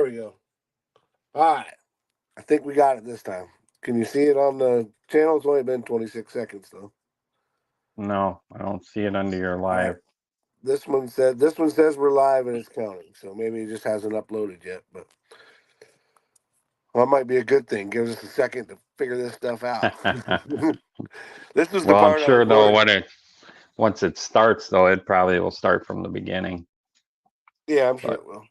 we go. All right. I think we got it this time. Can you see it on the channel? It's only been 26 seconds, though. No, I don't see it under your live. Right. This one says we're live and it's counting, so maybe it just hasn't uploaded yet. But that might be a good thing. Gives us a second to figure this stuff out. This was the Well, I'm part sure though once it starts though, it probably will start from the beginning. Yeah, I'm sure it will.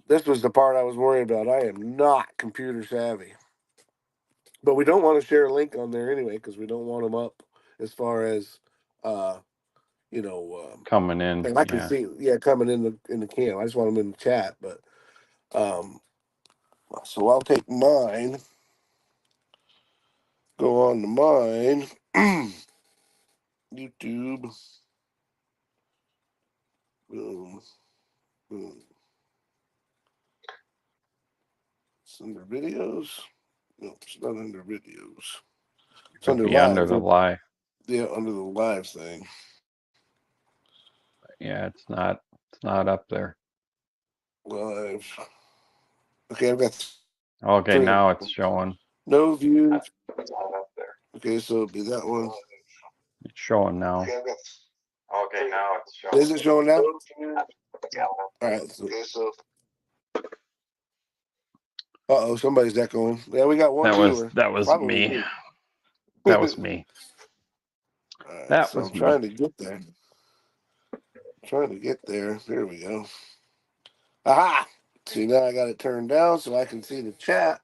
This was the part I was worried about. I am not computer savvy, but we don't want to share a link on there anyway because we don't want them up as far as coming in. And I can see, coming in the cam. I just want them in the chat, but so I'll take mine. Go on to mine. YouTube. Boom. Boom. It's under videos. No, it's not under videos. It's under live. Under the live. Yeah, under the live thing. Yeah, it's not up there. Live. Okay, I've got. Okay, now it's showing. No views. It's not up there. Okay, so it'll be that one. It's showing now. Okay, now it's showing. Is it showing now? Yeah. All right. So. Uh-oh, somebody's echoing. Yeah, we got one viewer. That was me. That was me. Right, that was me. Trying to get there. There we go. Aha! See, now I got it turned down so I can see the chat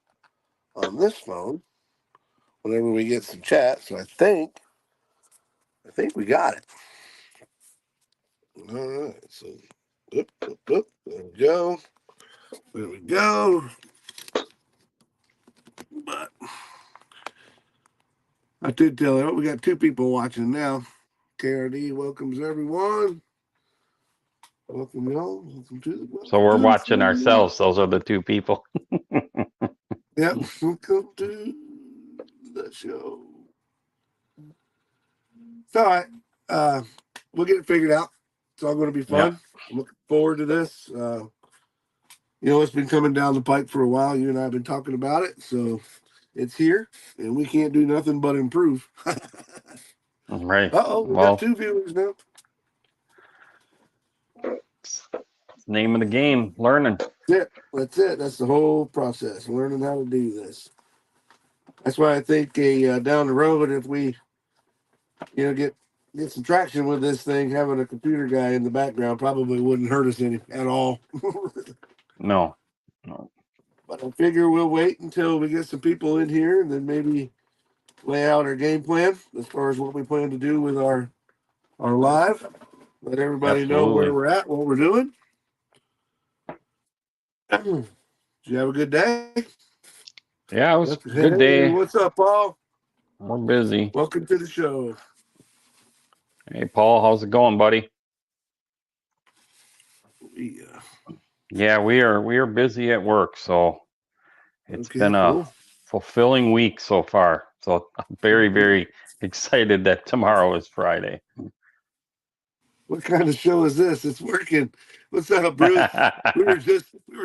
on this phone whenever we get some chat. So I think we got it. All right. So, there we go. There we go. But I did tell her, we got 2 people watching now. KRD welcomes everyone. Welcome, y'all. Welcome to the So we're watching ourselves. Those are the 2 people. Yep. Welcome to the show. It's all right. We'll get it figured out. It's all going to be fun. Yeah. I'm looking forward to this. It's been coming down the pipe for a while. You and I have been talking about it. So it's here, and we can't do nothing but improve. Right. Uh-oh, we got 2 viewers now. Name of the game, learning. That's it. That's the whole process, learning how to do this. That's why I think down the road, if we, get some traction with this thing, having a computer guy in the background probably wouldn't hurt us any at all. No. But I figure we'll wait until we get some people in here and then maybe lay out our game plan as far as what we plan to do with our live. Let everybody know where we're at, what we're doing. Did you have a good day? Yeah, it was a good day. What's up, Paul? We're busy. Welcome to the show. Hey, Paul, how's it going, buddy? Yeah, we are busy at work, so it's been a fulfilling week so far. So I'm very, very excited that tomorrow is Friday. What kind of show is this? It's working. What's up, Bruce? we were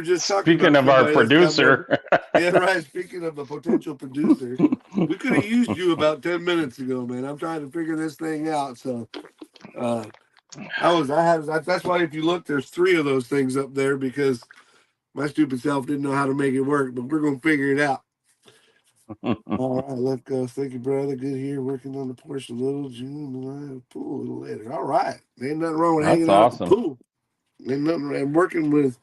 just talking speaking about of our producer. Yeah, right. Speaking of a potential producer, we could have used you about 10 minutes ago, man. I'm trying to figure this thing out. So, that's why if you look, there's 3 of those things up there because my stupid self didn't know how to make it work, but we're gonna figure it out. All right, let's go. Thank you, brother. Good here. Working on the porch a little. June, pool a little later. All right. Ain't nothing wrong with hanging out at the pool. Ain't nothing. And working with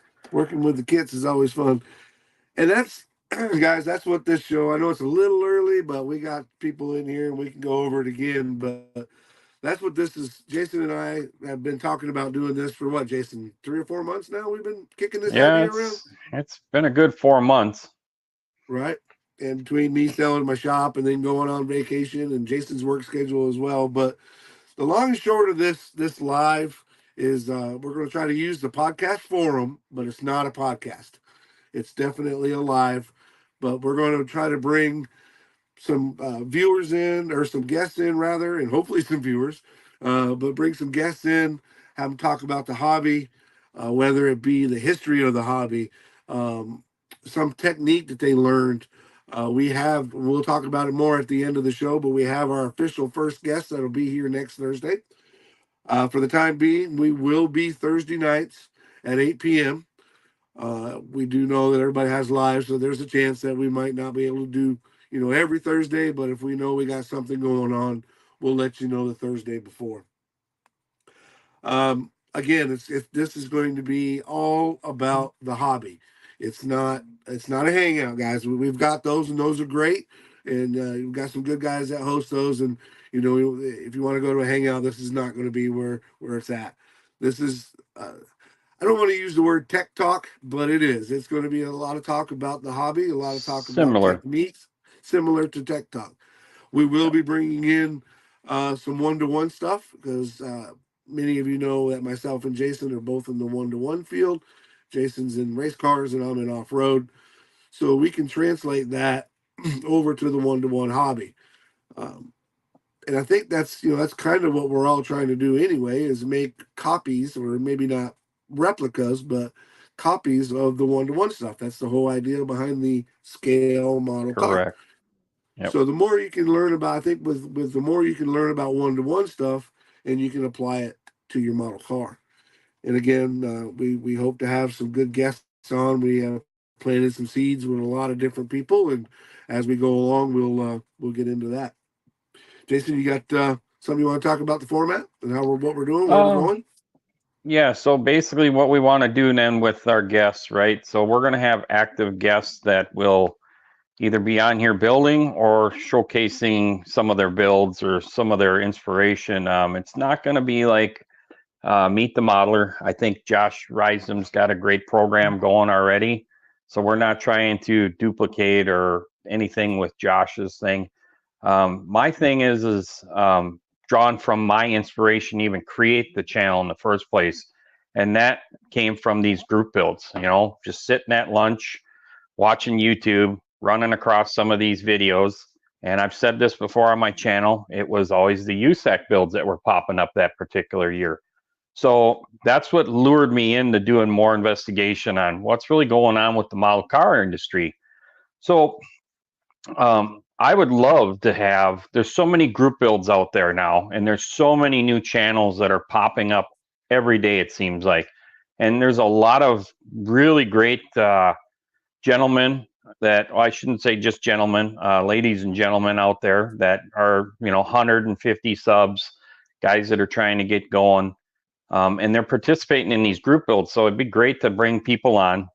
the kids is always fun. And that's, guys, that's what this show. I know it's a little early, but we got people in here and we can go over it again. But that's what this is. Jason and I have been talking about doing this for what, Jason? 3 or 4 months now. We've been kicking this idea around. It's been a good 4 months. Right. And between me selling my shop and then going on vacation and Jason's work schedule as well. But the long and short of this live is we're going to try to use the podcast forum, but it's not a podcast. It's definitely a live, but we're going to try to bring some viewers in, or some guests in rather, and hopefully some viewers, but bring some guests in, have them talk about the hobby, whether it be the history of the hobby, some technique that they learned. We'll talk about it more at the end of the show, but we have our official first guest that'll be here next Thursday. For the time being, we will be Thursday nights at 8 p.m. We do know that everybody has lives, so there's a chance that we might not be able to do, every Thursday. But if we know we got something going on, we'll let you know the Thursday before. Again, this is going to be all about the hobby. It's not a hangout, guys. We've got those, and those are great. And we've got some good guys that host those. And if you want to go to a hangout, this is not going to be where it's at. This is. I don't want to use the word tech talk, but it is. It's going to be a lot of talk about the hobby, a lot of talk about techniques, similar to tech talk. We will be bringing in some one-to-one stuff because many of you know that myself and Jason are both in the one-to-one field. Jason's in race cars and I'm in off-road. So we can translate that over to the one-to-one hobby. And I think that's kind of what we're all trying to do anyway, is make copies, or maybe not replicas, but copies of the one-to-one stuff. That's the whole idea behind the scale model car. Correct. Yep. So the more you can learn about, I think with the more you can learn about one-to-one stuff, and you can apply it to your model car. And again, we hope to have some good guests on. We have planted some seeds with a lot of different people, and as we go along, we'll get into that. Jason, you got something you want to talk about the format and what we're doing, where we're going? Yeah, so basically what we want to do then with our guests, right? So we're going to have active guests that will either be on here building or showcasing some of their builds or some of their inspiration. It's not going to be like Meet the Modeler. I think Josh Risem's got a great program going already. So we're not trying to duplicate or anything with Josh's thing. My thing is drawn from my inspiration to even create the channel in the first place. And that came from these group builds, just sitting at lunch, watching YouTube, running across some of these videos. And I've said this before on my channel, it was always the USAC builds that were popping up that particular year. So that's what lured me into doing more investigation on what's really going on with the model car industry. So I would love to have, there's so many group builds out there now, and there's so many new channels that are popping up every day, it seems like. And there's a lot of really great gentlemen that, well, I shouldn't say just gentlemen, ladies and gentlemen out there that are, 150 subs, guys that are trying to get going. And they're participating in these group builds. So it'd be great to bring people on,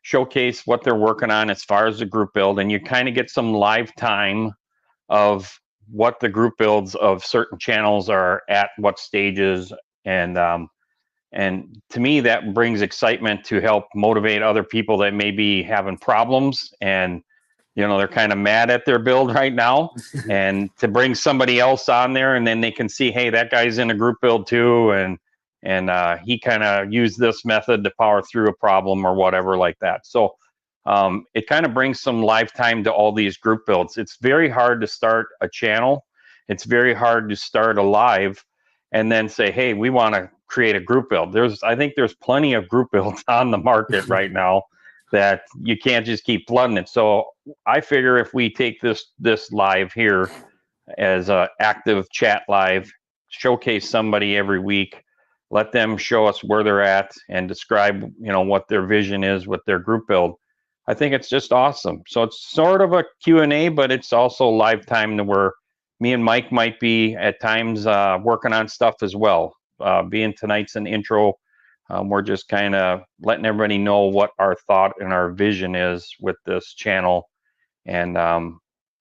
showcase what they're working on as far as the group build, and you kind of get some live time of what the group builds of certain channels are at what stages. And to me, that brings excitement to help motivate other people that may be having problems and they're kind of mad at their build right now, and to bring somebody else on there, and then they can see, hey, that guy's in a group build too, and he kind of used this method to power through a problem or whatever like that. So it kind of brings some lifetime to all these group builds. It's very hard to start a channel. It's very hard to start a live and then say, hey, we want to create a group build. I think there's plenty of group builds on the market right now that you can't just keep flooding it. So I figure if we take this live here as a active chat live, showcase somebody every week, let them show us where they're at and describe, what their vision is with their group build. I think it's just awesome. So it's sort of a Q&A, but it's also live time to where me and Mike might be at times working on stuff as well. Being tonight's an intro, we're just kind of letting everybody know what our thought and our vision is with this channel, and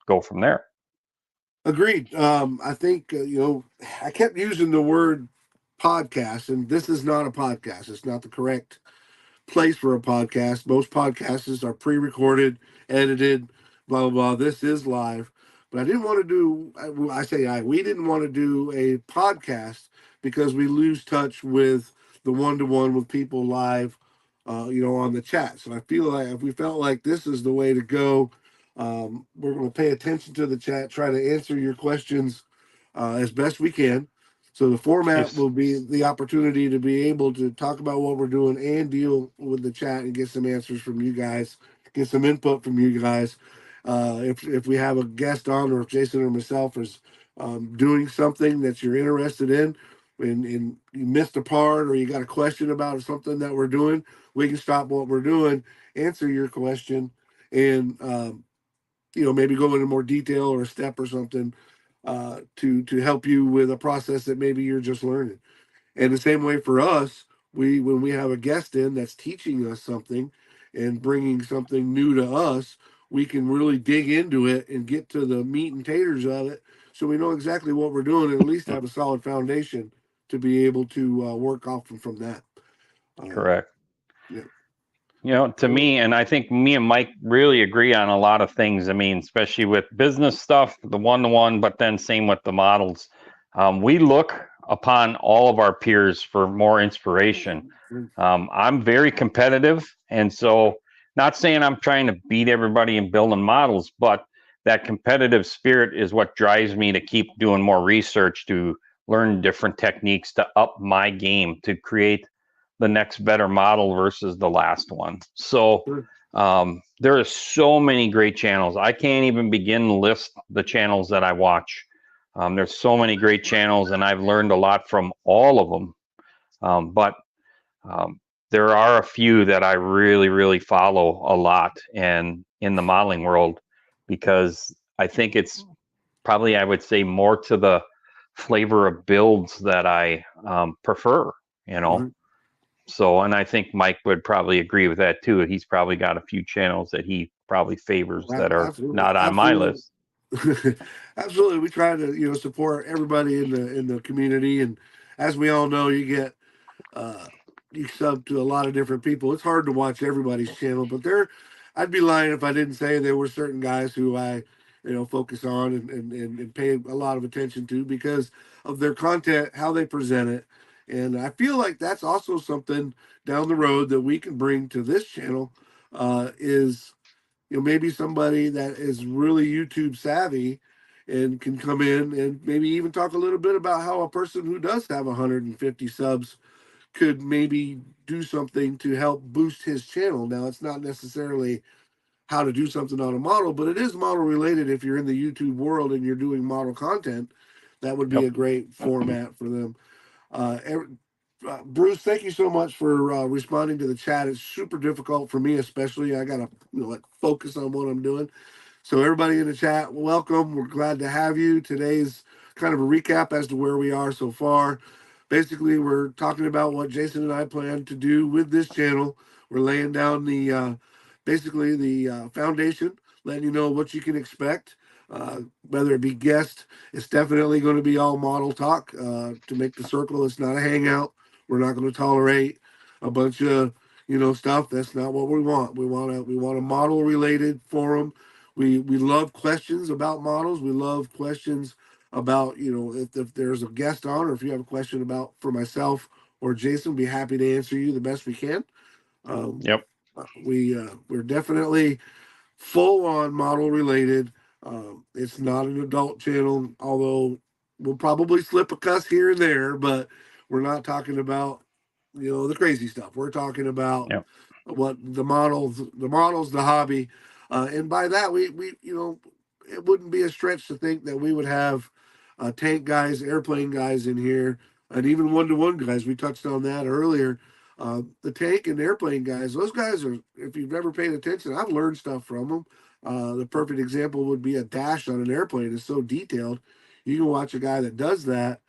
go from there. Agreed. I think, I kept using the word podcast, and this is not a podcast. It's not the correct place for a podcast. Most podcasts are pre-recorded, edited, blah, blah, blah. This is live. But I didn't want to do, we didn't want to do a podcast because we lose touch with the one-to-one with people live, on the chat. So I feel like if we felt like this is the way to go, we're going to pay attention to the chat, try to answer your questions as best we can. So the format will be the opportunity to be able to talk about what we're doing and deal with the chat and get some answers from you guys, get some input from you guys. If we have a guest on, or if Jason or myself is doing something that you're interested in, and you missed a part or you got a question about something that we're doing, we can stop what we're doing, answer your question, and maybe go into more detail or a step or something to help you with a process that maybe you're just learning. And the same way for us, when we have a guest in that's teaching us something and bringing something new to us, we can really dig into it and get to the meat and taters of it, so we know exactly what we're doing and at least have a solid foundation to be able to work off from that. Correct. Yeah. To me, and I think me and Mike really agree on a lot of things. I mean, especially with business stuff, the one-to-one, but then same with the models. We look upon all of our peers for more inspiration. I'm very competitive, and so not saying I'm trying to beat everybody in building models, but that competitive spirit is what drives me to keep doing more research, to learn different techniques, to up my game, to create the next better model versus the last one. So there are so many great channels. I can't even begin to list the channels that I watch. There's so many great channels, and I've learned a lot from all of them. But there are a few that I really, really follow a lot and in the modeling world, because I think it's probably, I would say, more to the flavor of builds that I prefer, So, and I think Mike would probably agree with that too. He's probably got a few channels that he probably favors that are not on my list. Absolutely. We try to, support everybody in the community. And as we all know, you sub to a lot of different people. It's hard to watch everybody's channel, but I'd be lying if I didn't say there were certain guys who I, focus on and pay a lot of attention to because of their content, how they present it. And I feel like that's also something down the road that we can bring to this channel, is, maybe somebody that is really YouTube savvy and can come in and maybe even talk a little bit about how a person who does have 150 subs could maybe do something to help boost his channel. Now, it's not necessarily how to do something on a model, but it is model related. If you're in the YouTube world and you're doing model content, that would be a great format for them. Bruce, thank you so much for responding to the chat. It's super difficult for me, especially. I gotta focus on what I'm doing. So everybody in the chat, welcome. We're glad to have you. Today's kind of a recap as to where we are so far. Basically, we're talking about what Jason and I plan to do with this channel. We're laying down the basically the foundation, letting you know what you can expect. Whether it be guest, it's definitely going to be all model talk to make the circle. It's not a hangout. We're not going to tolerate a bunch of stuff. That's not what we want. We want a model related forum. We love questions about models. We love questions about if there's a guest on, or if you have a question about for myself or Jason, we'll be happy to answer you the best we can. We're definitely full on model related. It's not an adult channel, although we'll probably slip a cuss here and there, but we're not talking about the crazy stuff. We're talking about what the models, the hobby, and by that we it wouldn't be a stretch to think that we would have tank guys, airplane guys in here, and even one-to-one guys. We touched on that earlier. The tank and airplane guys, those guys are, if you've ever paid attention, I've learned stuff from them. The perfect example would be a dash on an airplane. It's so detailed. You can watch a guy that does that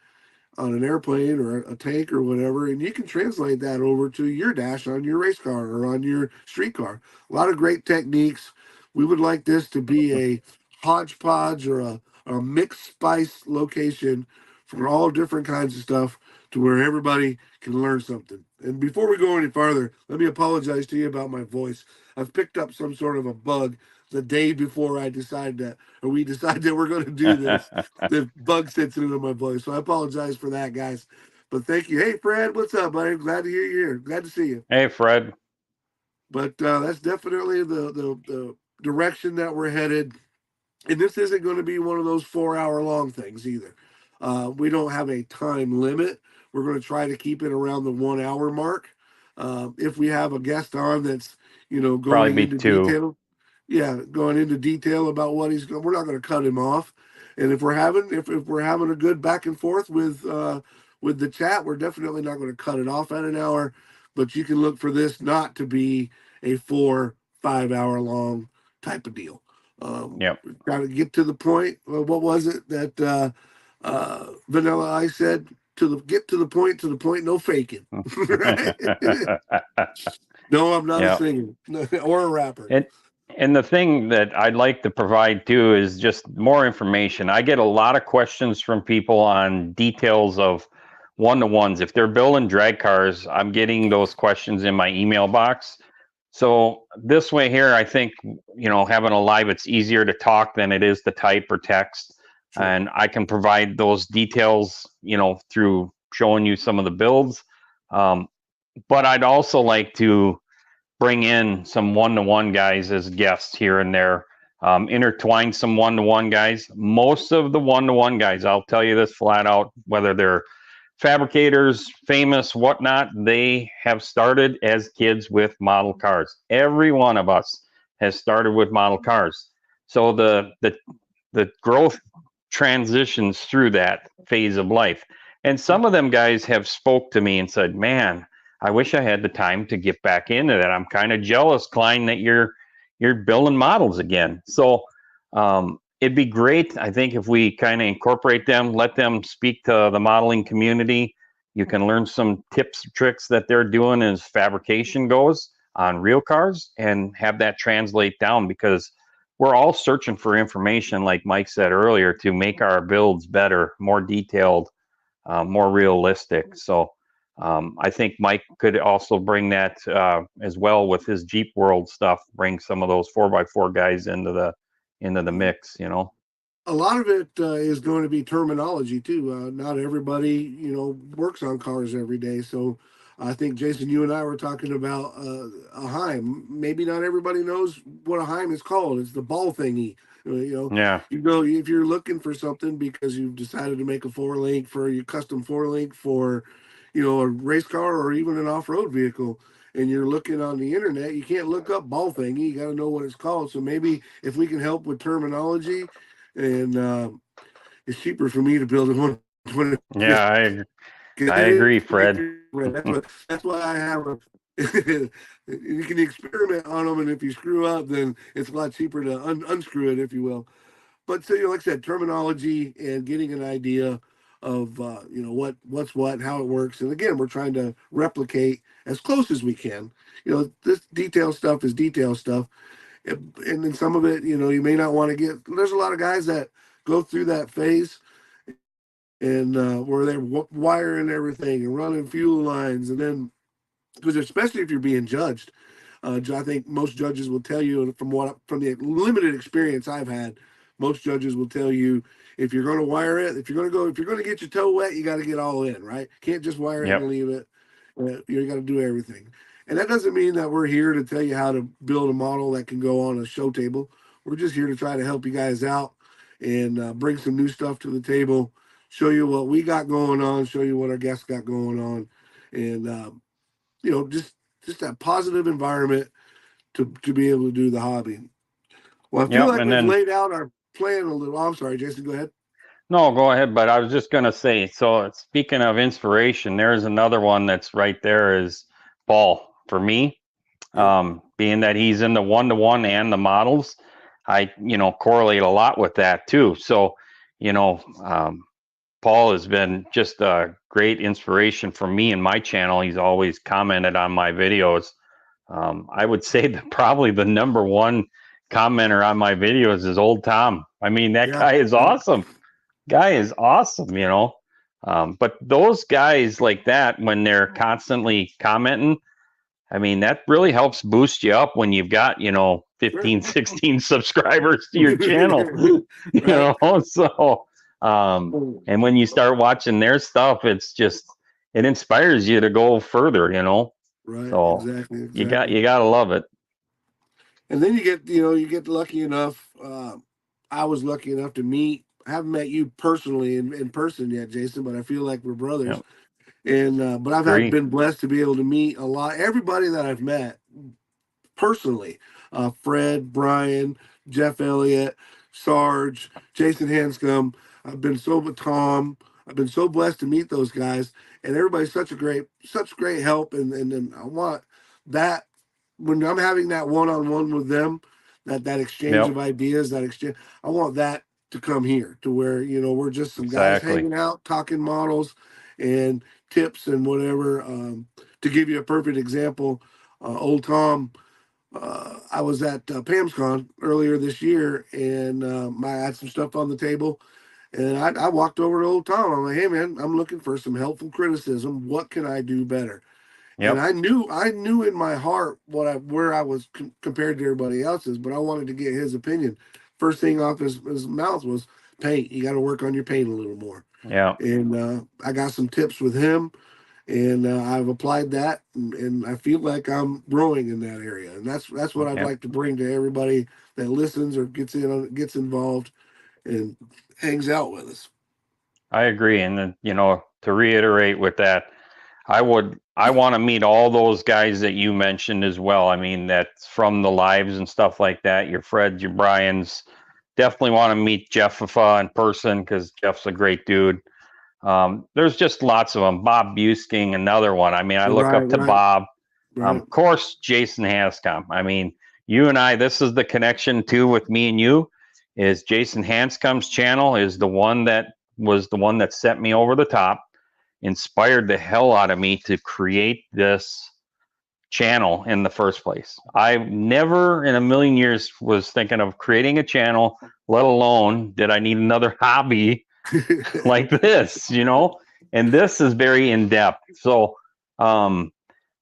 on an airplane or a tank or whatever, and you can translate that over to your dash on your race car or on your street car. A lot of great techniques. We would like this to be a hodgepodge or a mixed spice location for all different kinds of stuff, to where everybody can learn something. And before we go any farther, let me apologize to you about my voice. I've picked up some sort of a bug the day before we decide that we're going to do this. The bug sits into my voice, so I apologize for that, guys. But thank you. Hey, Fred, what's up, buddy? Glad to hear you here. Glad to see you. Hey, Fred. But that's definitely the direction that we're headed. And this isn't going to be one of those 4-hour long things either. We don't have a time limit. We're going to try to keep it around the 1 hour mark. If we have a guest on that's, Probably going be into 2. detail, yeah, going into detail about what he's going, we're not going to cut him off. And if we're having a good back and forth with the chat, we're definitely not going to cut it off at an hour. But you can look for this not to be a 4-5 hour long type of deal. Yep. Got to get to the point. What was it that Vanilla Ice said? Get to the point, no faking. Right? No, I'm not a Yeah. singer or a rapper. And the thing that I'd like to provide too is just more information. I get a lot of questions from people on details of one-to-ones. If they're building drag cars, I'm getting those questions in my email box. So this way here, I think, having a live, it's easier to talk than it is to type or text. Sure. And I can provide those details, through showing you some of the builds. But I'd also like to bring in some one-to-one guys as guests here and there, intertwine some one-to-one guys. Most of the one-to-one guys, I'll tell you this flat out, whether they're fabricators, famous, whatnot, they have started as kids with model cars. Every one of us has started with model cars. So the growth transitions through that phase of life. And some of them guys have spoke to me and said, man, I wish I had the time to get back into that. I'm kind of jealous, Klein, that you're building models again. So it'd be great, I think, if we kind of incorporate them, let them speak to the modeling community. You can learn some tips, tricks that they're doing as fabrication goes on real cars, and have that translate down, because we're all searching for information, like Mike said earlier, to make our builds better, more detailed, more realistic. So I think Mike could also bring that as well with his Jeep World stuff. Bring some of those 4x4 guys into the mix. A lot of it is going to be terminology too. Not everybody, works on cars every day. So I think, Jason, you and I were talking about a Heim. Maybe not everybody knows what a Heim is called. It's the ball thingy. Yeah. You go if you're looking for something because you've decided to make a 4-link for your custom 4-link for, a race car or even an off-road vehicle, and you're looking on the internet, you can't look up ball thingy. You got to know what it's called. So maybe if we can help with terminology, and it's cheaper for me to build a 120. Yeah, I Get agree, it? Fred. That's why I have a. You can experiment on them, and if you screw up, then it's a lot cheaper to unscrew it, if you will. But so, like I said, terminology and getting an idea of what's what, how it works, and again, we're trying to replicate as close as we can. This detail stuff is detail stuff, and then some of it, you may not want to get. There's a lot of guys that go through that phase, and where they're wiring everything and running fuel lines, and then because especially if you're being judged, I think most judges will tell you, from the limited experience I've had, most judges will tell you, if you're going to wire it, if you're going to get your toe wet, you got to get all in, right? Can't just wire it and leave it. You got to do everything. And that doesn't mean that we're here to tell you how to build a model that can go on a show table. We're just here to try to help you guys out and bring some new stuff to the table, show you what we got going on, show you what our guests got going on, and just that positive environment to be able to do the hobby. Well, I feel like we've laid out our plan a little. I'm sorry, Jason, go ahead. No, go ahead. But I was just going to say, so speaking of inspiration, there's another one that's right there is Paul. For me, being that he's in the one-to-one and the models, I, correlate a lot with that too. So, Paul has been just a great inspiration for me and my channel. He's always commented on my videos. I would say that probably the number one commenter on my videos is old Tom. I mean, that guy is awesome. Guy is awesome, but those guys like that, when they're constantly commenting, I mean, that really helps boost you up when you've got, 15, 16 subscribers to your channel, so, and when you start watching their stuff, it's just, it inspires you to go further, Right. So exactly. you gotta love it. And then you get lucky enough. I was lucky enough to meet haven't met you personally in person yet, Jason, but I feel like we're brothers. Yep. And but Agree. been blessed to be able to meet everybody that I've met personally. Fred, Brian, Jeff Elliott, Sarge, Jason Hanscom. I've been so with Tom. I've been so blessed to meet those guys, and everybody's such great help. And I want that when I'm having that one-on-one with them, that exchange Yep. of ideas, that exchange. I want that to come here to where we're just some guys Exactly. hanging out, talking models, and tips and whatever. To give you a perfect example, old Tom. I was at PamsCon earlier this year, and I had some stuff on the table, and I walked over to old Tom. I'm like, "Hey, man, I'm looking for some helpful criticism. What can I do better?" And Yep. I knew in my heart where I was compared to everybody else's, but I wanted to get his opinion. First thing off his mouth was paint. You got to work on your paint a little more. Yeah. And I got some tips with him, and I've applied that, and I feel like I'm growing in that area, and that's what I'd Yep. like to bring to everybody that listens or gets involved and hangs out with us. I agree. And then, to reiterate with that, I want to meet all those guys that you mentioned as well. I mean, that's from the lives and stuff like that. Your Freds, your Brians. Definitely want to meet Jeff in person because Jeff's a great dude. There's just lots of them. Bob Busking, another one. I mean, I look up to Bob. Of course, Jason Hanscom. I mean, you and I, this is the connection too with me and you, is Jason Hanscom's channel is the one that set me over the top, inspired the hell out of me to create this channel in the first place. I never in a million years was thinking of creating a channel, let alone did I need another hobby like this, and this is very in depth. So,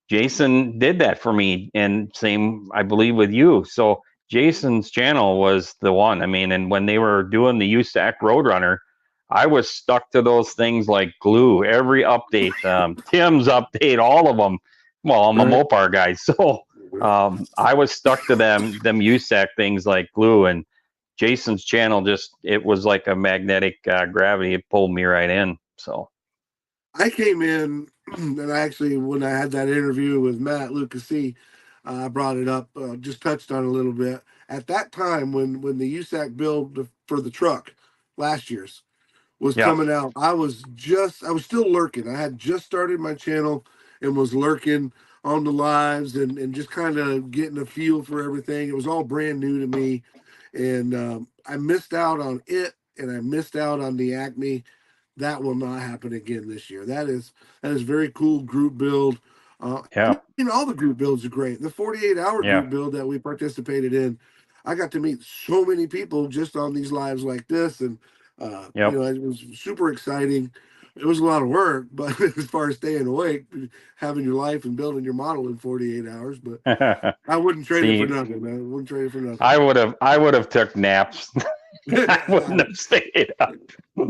Jason did that for me, and same, I believe, with you. So Jason's channel was the one. I mean, and when they were doing the USAC Roadrunner, I was stuck to those things like glue. Every update, Tim's update, all of them. Well, I'm a Mopar guy, so I was stuck to them USAC things like glue. And Jason's channel it was like a magnetic gravity. It pulled me right in. So I came in, and actually, when I had that interview with Matt Lucasy, I brought it up, just touched on a little bit. At that time, when the USAC build for the truck last year's was coming out, I was still lurking. I had just started my channel and was lurking on the lives and just kind of getting a feel for everything. It was all brand new to me, and I missed out on it, and I missed out on the Acme. That will not happen again this year. That is very cool group build. I mean, all the group builds are great. The 48-hour group build that we participated in, I got to meet so many people just on these lives like this, and it was super exciting. It was a lot of work, but as far as staying awake, having your life and building your model in 48 hours, but I wouldn't trade it for nothing, man. I wouldn't trade it for nothing. I would have took naps. I wouldn't have stayed up.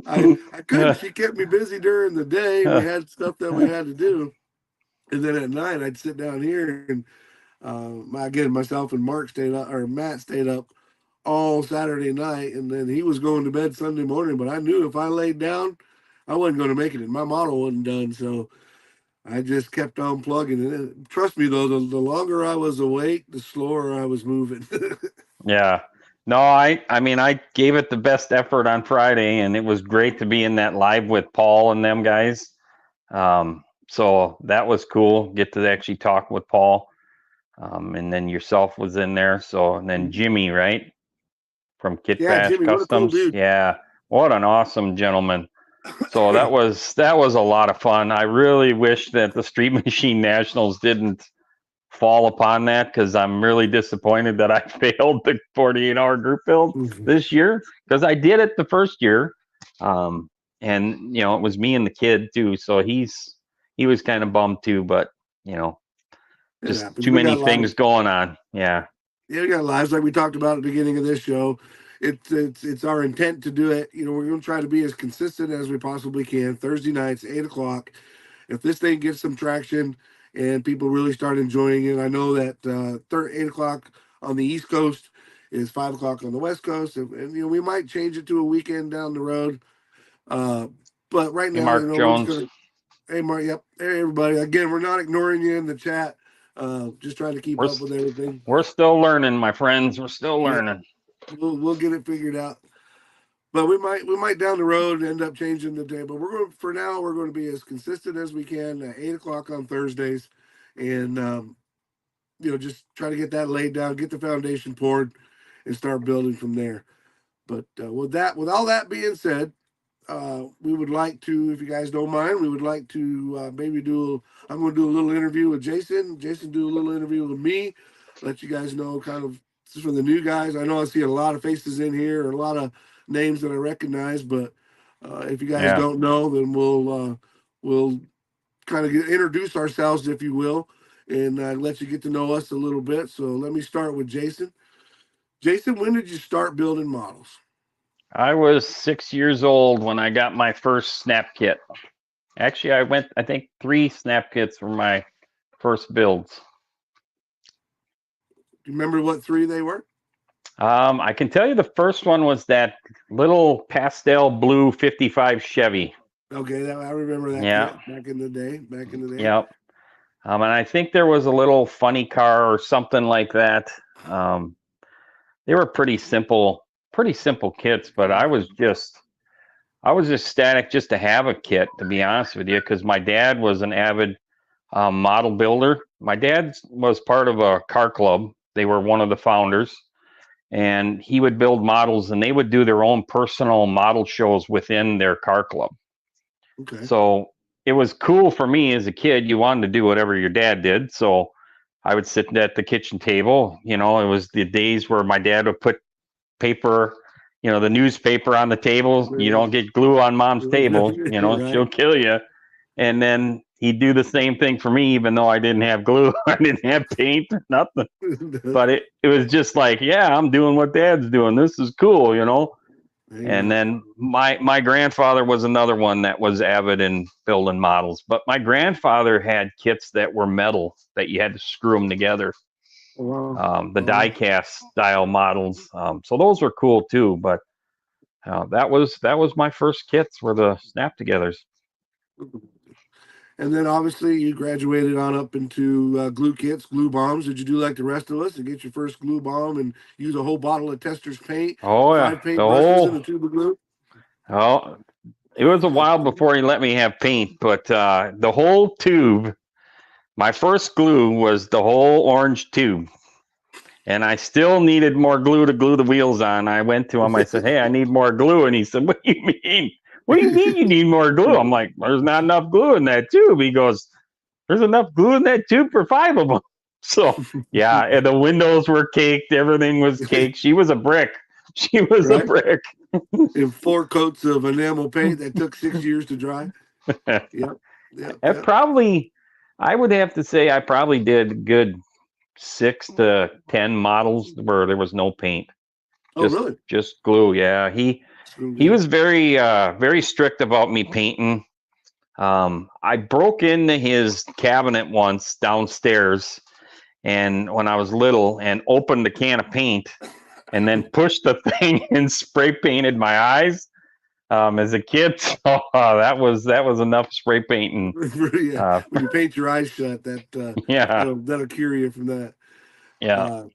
I couldn't. She kept me busy during the day. We had stuff that we had to do, and then at night I'd sit down here and again, myself and Matt stayed up all Saturday night, and then he was going to bed Sunday morning. But I knew if I laid down, I wasn't going to make it, and my model wasn't done. So I just kept on plugging. And trust me, though, the longer I was awake, the slower I was moving. Yeah. No, I mean, I gave it the best effort on Friday, and it was great to be in that live with Paul and them guys. So that was cool. Get to actually talk with Paul. And then yourself was in there. So, and then Jimmy, right? From Kit Bash Jimmy, Customs. What a cool dude. Yeah. What an awesome gentleman. So that was a lot of fun. I really wish that the Street Machine Nationals didn't fall upon that, because I'm really disappointed that I failed the 48-hour group build this year, because I did it the first year. And it was me and the kid too. So he was kind of bummed too, but just too many things going on. Yeah. Yeah, we got lives like we talked about at the beginning of this show. It's our intent to do it. We're going to try to be as consistent as we possibly can. Thursday nights, 8:00. If this thing gets some traction and people really start enjoying it, I know that 8:00 on the East Coast is 5 o'clock on the West Coast, and we might change it to a weekend down the road. But right Hey, now, Mark we're Jones. just gonna. Hey, Mark. Yep. Hey, everybody. Again, we're not ignoring you in the chat. Just trying to keep up with everything. We're still learning, my friends. We're still learning. Yep. We'll get it figured out. But we might down the road end up changing the day. But for now we're going to be as consistent as we can at 8 o'clock on Thursdays, and just try to get that laid down, get the foundation poured, and start building from there. But with all that being said, we would like to, if you guys don't mind, we would like to maybe I'm going to do a little interview with Jason. Jason do a little interview with me. Let you guys know kind of for the new guys. I know I see a lot of faces in here, or a lot of names that I recognize, but if you guys don't know, then we'll kind of introduce ourselves, if you will, and let you get to know us a little bit. So let me start with Jason. Jason, when did you start building models? I was 6 years old when I got my first snap kit. Actually, I think 3 snap kits were my first builds. Do you remember what 3 they were? I can tell you the first one was that little pastel blue 55 Chevy. Okay, I remember that. Yeah. Back in the day. Yep. And I think there was a little funny car or something like that. They were pretty simple kits, but I was just ecstatic just to have a kit, to be honest with you, because my dad was an avid model builder. My dad was part of a car club. They were one of the founders, and he would build models, and they would do their own personal model shows within their car club. Okay. So it was cool for me as a kid. You wanted to do whatever your dad did. So I would sit at the kitchen table. It was the days where my dad would put paper, the newspaper on the table. You don't get glue on mom's table, Right. She'll kill you. And then he'd do the same thing for me, even though I didn't have glue. I didn't have paint or nothing. But it was just like, yeah, I'm doing what dad's doing. This is cool, And then my grandfather was another one that was avid in building models. But my grandfather had kits that were metal that you had to screw them together. The die cast style models. So those were cool too. But that was my first kits, were the snap togethers. And then obviously you graduated on up into glue kits, glue bombs. Did you do like the rest of us and get your first glue bomb and use a whole bottle of Tester's paint? Oh yeah, 5 paint brushes and a tube of glue. Oh, it was a while before he let me have paint, but the whole tube. My first glue was the whole orange tube. And I still needed more glue to glue the wheels on. I went to him. I said, "Hey, I need more glue." And he said, "What do you mean? What do you mean you need more glue?" I'm like, "There's not enough glue in that tube." He goes, "There's enough glue in that tube for 5 of them." So, yeah, and the windows were caked. Everything was caked. She was a brick. She was a brick. In 4 coats of enamel paint that took 6 years to dry. Yep. Probably, I would have to say I probably did good 6 to 10 models where there was no paint. Really? Just glue. Yeah. He was very very strict about me painting. I broke into his cabinet once downstairs, and when I was little, and opened the can of paint and then pushed the thing and spray painted my eyes as a kid. So that was enough spray painting. Yeah. When you paint your eyes shut, that'll cure you from that. Yeah.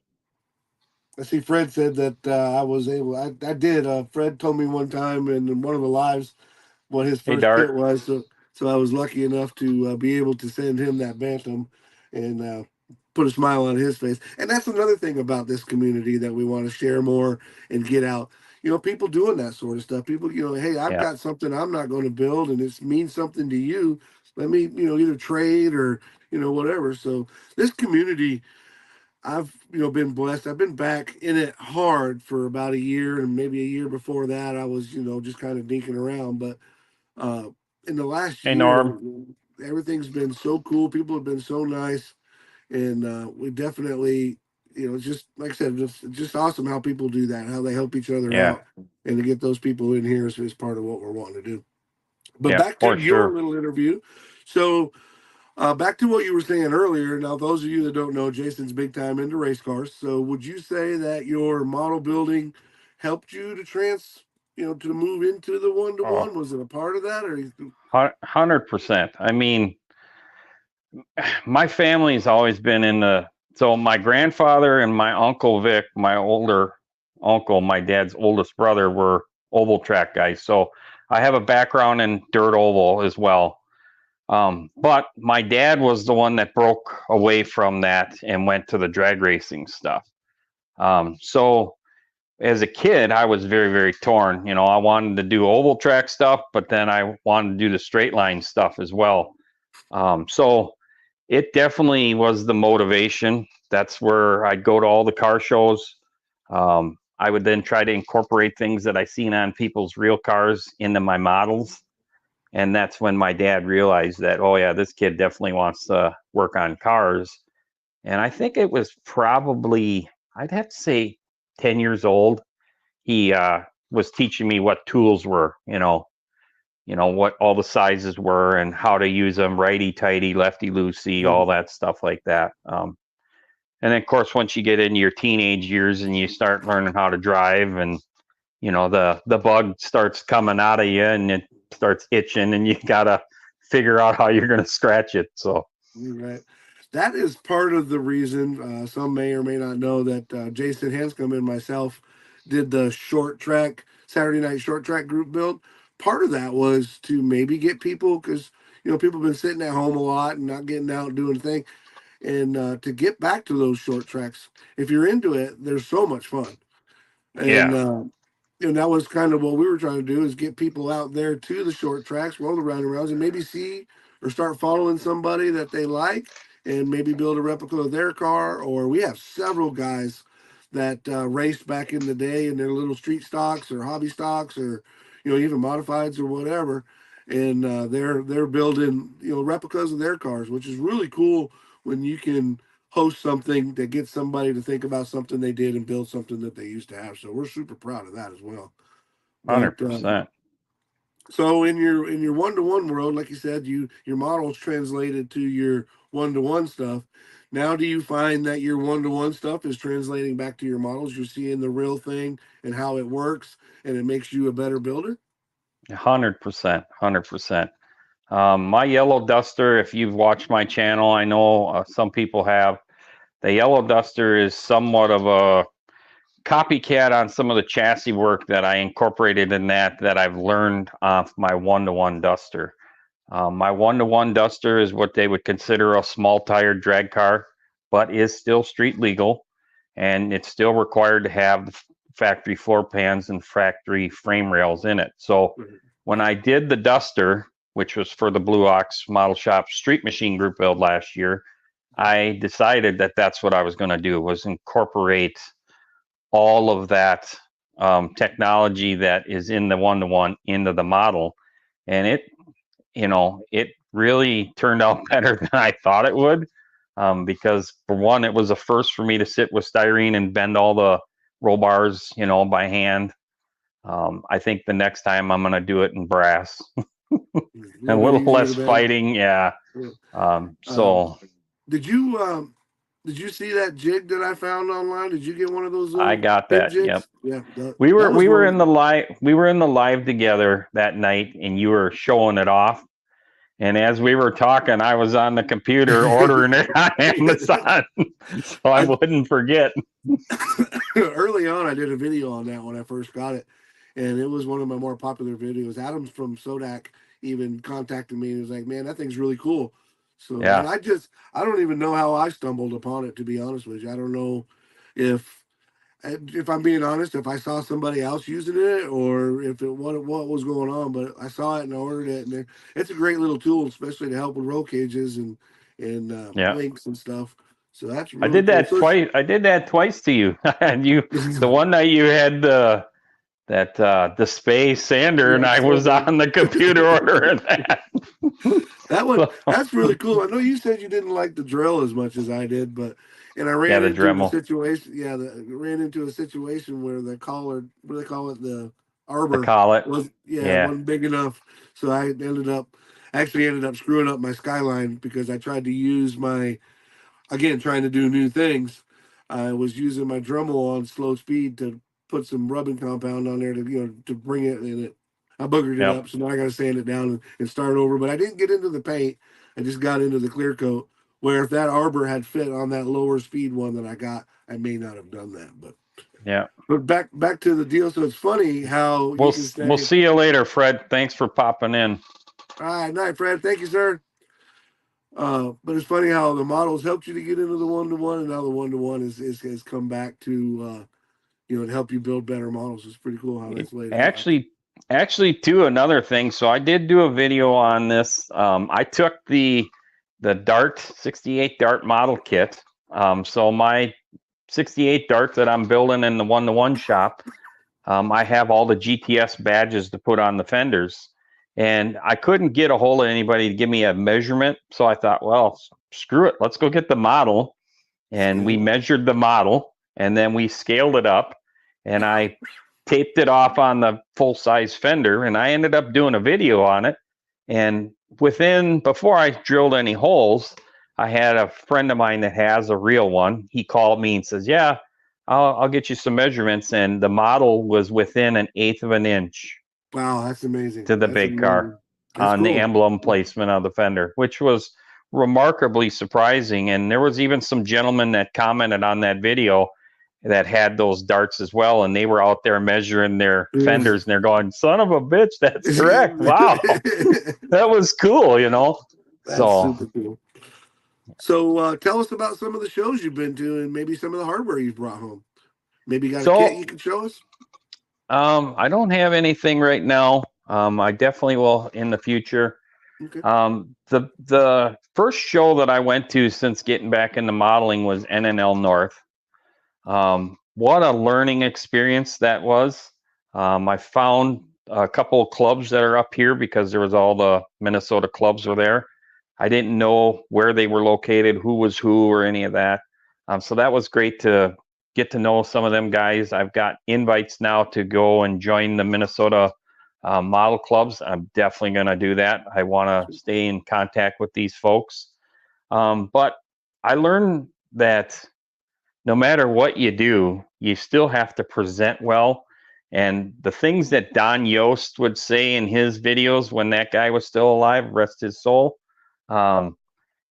I see Fred said that I was able. I did. Fred told me one time in one of the lives what his first kit was. So I was lucky enough to be able to send him that Bantam and put a smile on his face. And that's another thing about this community that we want to share more and get out. People doing that sort of stuff. People, hey, I've got something I'm not going to build, and it means something to you. Let me, either trade or whatever. So this community, I've been blessed. I've been back in it hard for about a year, and maybe a year before that I was just kind of dinking around. But in the last year, Norm. Everything's been so cool. People have been so nice, and we definitely just like I said, just awesome how people do that, how they help each other out, and to get those people in here is part of what we're wanting to do. But back to your little interview. So Back to what you were saying earlier. Now, those of you that don't know, Jason's big time into race cars. So, would you say that your model building helped you to to move into the one to Oh, one? Was it a part of that, or 100%. I mean, my family's always been in the. So my grandfather and my uncle Vic, my older uncle, my dad's oldest brother, were oval track guys. So I have a background in dirt oval as well. But my dad was the one that broke away from that and went to the drag racing stuff. So as a kid, I was very, very torn. You know, I wanted to do oval track stuff, but then I wanted to do the straight line stuff as well. So it definitely was the motivation. That's where I'd go to all the car shows. I would then try to incorporate things that I seen on people's real cars into my models. And that's when my dad realized that, oh yeah, this kid definitely wants to work on cars. And I think it was probably, I'd have to say 10 years old. He was teaching me what tools were, what all the sizes were and how to use them, righty tighty, lefty loosey, all that stuff like that. And then of course, once you get into your teenage years and you start learning how to drive, and the bug starts coming out of you and it starts itching, and you gotta figure out how you're gonna scratch it. So you're right? That is part of the reason. Some may or may not know that Jason Hanscom and myself did the short track Saturday night short track group build. Part of that was to maybe get people, because people have been sitting at home a lot and not getting out and doing a thing, and to get back to those short tracks. If you're into it, there's so much fun. And yeah, that was kind of what we were trying to do, is get people out there to the short tracks, roll the rounds, and maybe see or start following somebody that they like, and maybe build a replica of their car. Or we have several guys that raced back in the day in their little street stocks or hobby stocks, or even modifieds or whatever, and they're building replicas of their cars, which is really cool when you can host something that gets somebody to think about something they did and build something that they used to have. So we're super proud of that as well. But 100%. so in your one to one world, like you said, your models translated to your one to one stuff. Now, do you find that your one to one stuff is translating back to your models? You're seeing the real thing and how it works, and it makes you a better builder. 100%. 100%. My yellow duster, if you've watched my channel, I know some people have. The yellow duster is somewhat of a copycat on some of the chassis work that I incorporated in that I've learned off my one-to-one duster. My one-to-one duster is what they would consider a small tired drag car, but is still street legal, and it's still required to have the factory floor pans and factory frame rails in it. So when I did the duster, which was for the Blue Ox Model Shop Street Machine Group build last year, I decided that that's what I was going to do, was incorporate all of that technology that is in the one-to-one into the model. And it really turned out better than I thought it would, because for one, it was a first for me to sit with styrene and bend all the roll bars, by hand. I think the next time I'm going to do it in brass. A little less fighting. Yeah. So did you see that jig that I found online? Did you get one of those I little got big that. jigs? Yep. Yeah, We that were was we were one in the live together that night, and you were showing it off. And as we were talking, I was on the computer ordering it on Amazon, so I wouldn't forget. Early on, I did a video on that when I first got it, and it was one of my more popular videos. Adams from Sodak even contacted me and was like, "Man, that thing's really cool." So, and Yeah. I don't even know how I stumbled upon it, to be honest with you. I don't know if I'm being honest, if I saw somebody else using it, or if what was going on. But I saw it and I ordered it, and it's a great little tool, especially to help with roll cages and Yeah. links and stuff. So that's I really did cool. that So twice. I did that twice to you. And the one night you had the space sander, and yeah, I was so on the computer ordering that. that one, So, that's really cool. I know you said you didn't like the drill as much as I did, and I yeah, ran the into the Dremel, situation. Yeah, ran into a situation where the collar, what do they call it, the the arbor collet. was, yeah, Yeah. wasn't big enough. So I ended up I actually ended up screwing up my Skyline because I tried to use my, again, trying to do new things. I was using my Dremel on slow speed to put some rubbing compound on there to, to bring it in it. I boogered it Yep. up, so now I got to sand it down and start over. But I didn't get into the paint. I just got into the clear coat. Where if that arbor had fit on that lower speed one that I got, I may not have done that. Yeah. But back to the deal. So it's funny how you can We'll say, see you later, Fred. Thanks for popping in. "All right, night, Fred. Thank you, sir." But it's funny how the models helped you to get into the one-to-one, and now the one-to-one has come back to to help you build better models. It's pretty cool how that's laid out. Actually, too, another thing. So I did do a video on this. I took the Dart 68 Dart model kit. So my 68 Dart that I'm building in the one-to-one shop, I have all the GTS badges to put on the fenders. And I couldn't get a hold of anybody to give me a measurement. So I thought, well, screw it. Let's go get the model. And we measured the model, and then we scaled it up, and I taped it off on the full-size fender, and I ended up doing a video on it. And before I drilled any holes, I had a friend of mine that has a real one. He called me and says, yeah, I'll get you some measurements. And the model was within 1/8 of an inch. Wow, that's amazing. To the That's big amazing. car That's on cool. the emblem placement of the fender, which was remarkably surprising. And there was even some gentlemen that commented on that video that had those darts as well, and they were out there measuring their fenders, and they're going, son of a bitch, that's correct. Wow. That was cool, That's so super cool. So tell us about some of the shows you've been to and maybe some of the hardware you've brought home. Maybe you got a kit you can show us? I don't have anything right now. I definitely will in the future. Okay. The first show that I went to since getting back into modeling was NNL North. What a learning experience that was. I found a couple of clubs that are up here because there was all the Minnesota clubs were there. I didn't know where they were located, who was who, or any of that. So that was great to get to know some of them guys. I've got invites now to go and join the Minnesota model clubs. I'm definitely going to do that. I want to stay in contact with these folks. But I learned that no matter what you do, you still have to present well. And the things that Don Yost would say in his videos when that guy was still alive, rest his soul,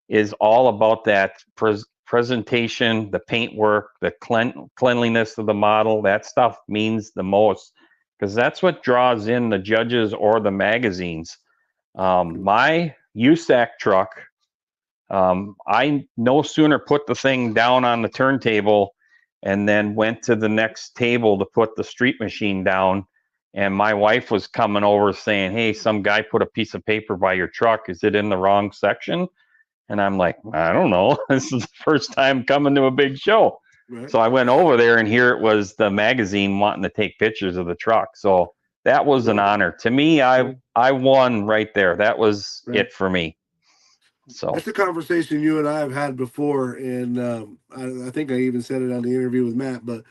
is all about that presentation, the paint work, the cleanliness of the model. That stuff means the most because that's what draws in the judges or the magazines. My USAC truck, I no sooner put the thing down on the turntable and then went to the next table to put the street machine down. And my wife was coming over saying, hey, some guy put a piece of paper by your truck. Is it in the wrong section? And I'm like, I don't know. This is the first time coming to a big show. Right. So I went over there, and here it was the magazine wanting to take pictures of the truck. So that was an honor. To me, I won right there. That was it for me. So that's a conversation you and I have had before, and I think I even said it on the interview with Matt. But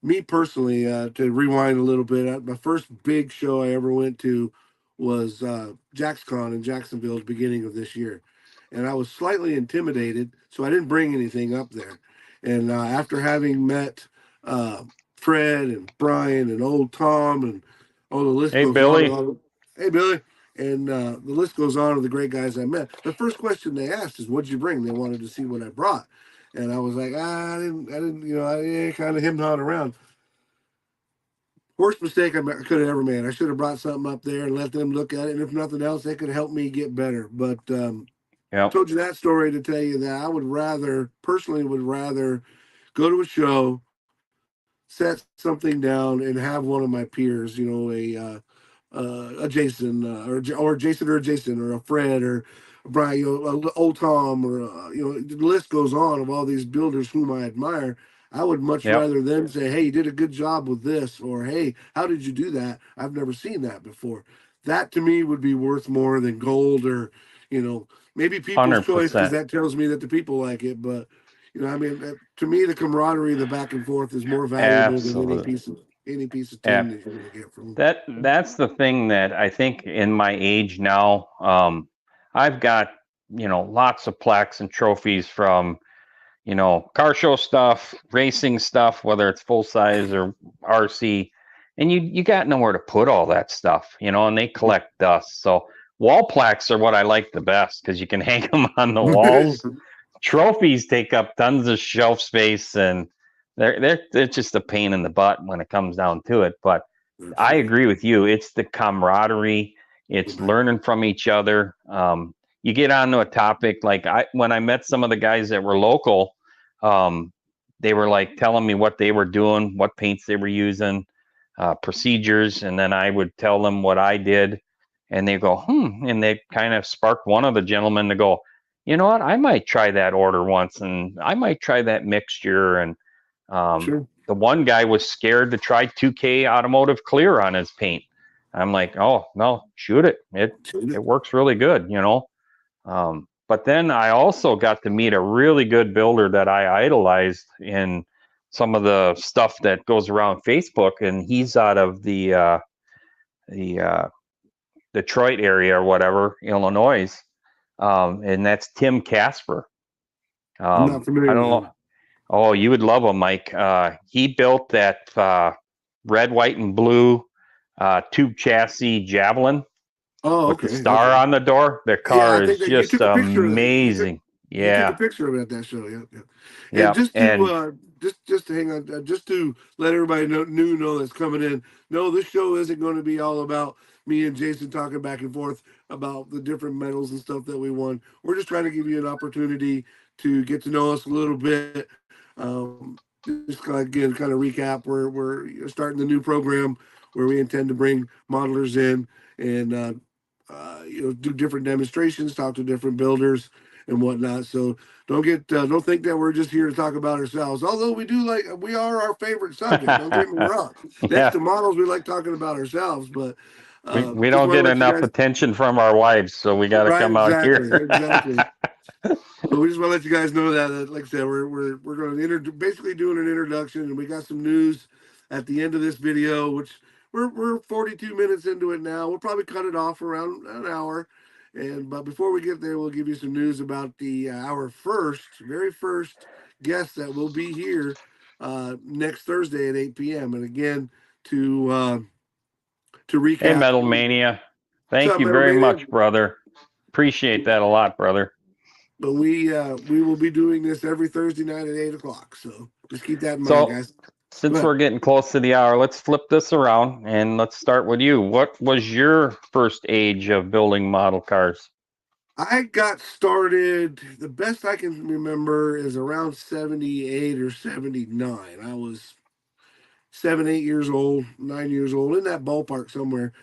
me personally, to rewind a little bit, my first big show I ever went to was JaxCon in Jacksonville at the beginning of this year, and I was slightly intimidated, so I didn't bring anything up there. And after having met Fred and Brian and old Tom and the list goes on. Hey, Billy. And the list goes on of the great guys I met. The first question they asked is, "What'd you bring?" They wanted to see what I brought, and I was like, I didn't, I kind of him-hawing around. Worst mistake I could have ever made. I should have brought something up there and let them look at it, and if nothing else, they could help me get better. But I told you that story to tell you that I personally would rather go to a show, set something down, and have one of my peers, a Jason or Jason or a Fred or a Brian, old Tom, or the list goes on of all these builders whom I admire. I would much rather them say, "Hey, you did a good job with this," or "Hey, how did you do that? I've never seen that before." That to me would be worth more than gold or maybe people's 100%. Choice, because that tells me that the people like it. But to me, the camaraderie, the back and forth is more valuable than any piece of tin that you're going to get from that. That's the thing that I think in my age now, I've got, lots of plaques and trophies from, car show stuff, racing stuff, whether it's full size or RC, and you got nowhere to put all that stuff, and they collect dust. So wall plaques are what I like the best because you can hang them on the walls. Trophies take up tons of shelf space, and they're just a pain in the butt when it comes down to it. But I agree with you. It's the camaraderie. It's learning from each other. You get onto a topic like when I met some of the guys that were local, they were like telling me what they were doing, what paints they were using, procedures, and then I would tell them what I did, and they go, and they kind of sparked one of the gentlemen to go, you know what, I might try that order once, and I might try that mixture, and Sure. the one guy was scared to try 2K automotive clear on his paint. I'm like, oh no, shoot it. It works really good, but then I also got to meet a really good builder that I idolized in some of the stuff that goes around Facebook, and he's out of the Detroit area or whatever, Illinois, and that's Tim Casper. I'm not familiar I don't with know. him. Oh, you would love him, Mike. He built that red, white, and blue tube chassis Javelin Oh, with the okay. star on the door. The Yeah, I car think is that you just took a picture of that. amazing. You took a Yeah, picture of it at that show. Yeah, yeah. And yeah, just to and just to hang on, just to let everybody know that's coming in. No, this show isn't going to be all about me and Jason talking back and forth about the different medals and stuff that we won. We're just trying to give you an opportunity to get to know us a little bit. Just again, kind of recap. We're starting the new program where we intend to bring modelers in and do different demonstrations, talk to different builders and whatnot. So don't think that we're just here to talk about ourselves. Although we are our favorite subject. Don't get me wrong. Next yeah, to models, we like talking about ourselves, but we just don't want to get let you enough guys. attention from our wives, so we got to Right, come out exactly, here. exactly. So we just want to let you guys know that like I said, we're going to basically doing an introduction, and we got some news at the end of this video, which we're 42 minutes into it now. We'll probably cut it off around an hour, but before we get there, we'll give you some news about our very first guest that will be here next Thursday at 8 p.m. And again, to Hey, recap, Metal what's Mania, thank up, you Metal very Mania? much, brother. Appreciate that a lot, brother. But we will be doing this every Thursday night at 8 o'clock. So just keep that in mind, So, guys. Go since ahead. we're getting close to the hour, let's flip this around and let's start with you. What was your first age of building model cars? I got started, the best I can remember is around 78 or 79. I was 7, 8 years old, 9 years old, in that ballpark somewhere.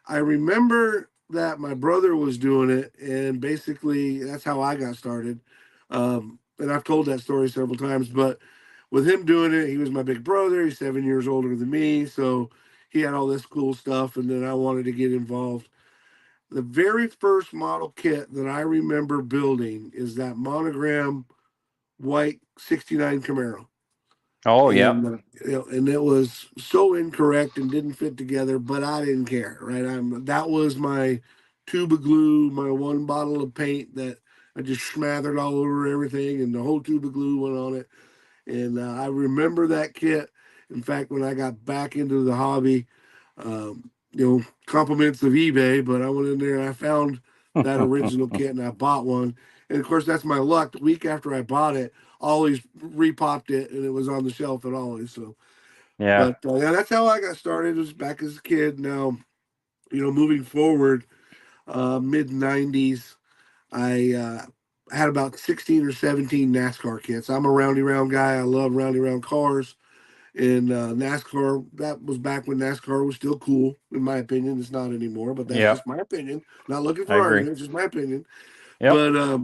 I remember that my brother was doing it, and basically that's how I got started. And I've told that story several times, but with him doing it, he was my big brother. He's 7 years older than me, so he had all this cool stuff, and then I wanted to get involved. The very first model kit that I remember building is that monogram white '69 Camaro, Oh, and yep. and it was so incorrect and didn't fit together, but I didn't care. Right, that was my tube of glue, my one bottle of paint that I just smothered all over everything, and the whole tube of glue went on it. And I remember that kit. In fact, when I got back into the hobby, compliments of eBay, but I went in there and I found that original kit and I bought one. And of course, that's my luck. The week after I bought it, Ollie's repopped it and it was on the shelf at Ollie's. So, Yeah. but yeah, that's how I got started. It was back as a kid. Now, moving forward, mid '90s, I had about 16 or 17 NASCAR kits. I'm a roundy round guy. I love roundy round cars. And NASCAR, that was back when NASCAR was still cool, in my opinion. It's not anymore, but that's Yep. just my opinion. Not looking I for agree. arguments, just my opinion. Yep. But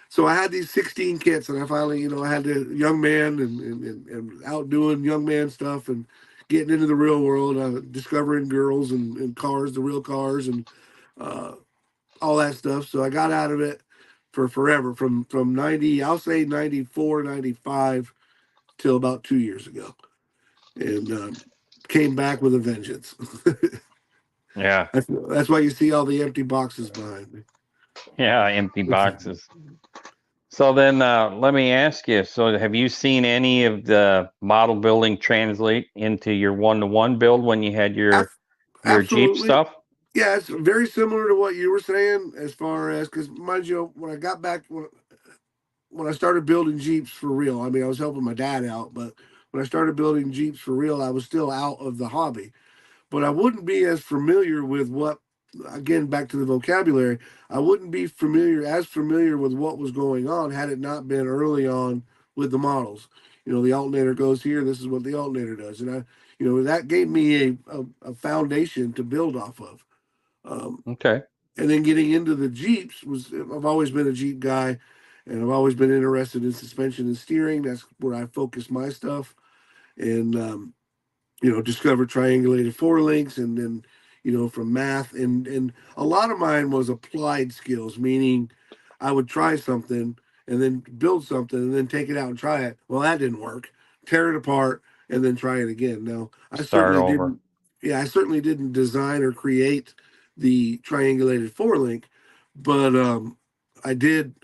so I had these 16 kits, and I finally, I had the young man and out doing young man stuff and getting into the real world, discovering girls and cars, the real cars, and uh, all that stuff. So I got out of it for forever from 90, I'll say 94, 95 till about 2 years ago. And came back with a vengeance. Yeah. That's why you see all the empty boxes behind me. Yeah, empty boxes. So then let me ask you, so have you seen any of the model building translate into your one-to-one build when you had your Jeep Absolutely. stuff? Yeah, it's very similar to what you were saying as far as, because mind you, when I got back, when I started building Jeeps for real, I mean, I was helping my dad out, but when I started building Jeeps for real, I was still out of the hobby. But I wouldn't be as familiar with what, again, back to the vocabulary, I wouldn't be as familiar with what was going on had it not been early on with the models. You know, the alternator goes here, this is what the alternator does. And that gave me a foundation to build off of. Okay. And then getting into the Jeeps I've always been a Jeep guy, and I've always been interested in suspension and steering. That's where I focus my stuff. And discovered triangulated four links, and then from math, and a lot of mine was applied skills, meaning I would try something and then build something and then take it out and try it. Well, that didn't work. Tear it apart and then try it again. Now, Start over. I certainly didn't design or create the triangulated four link, but I did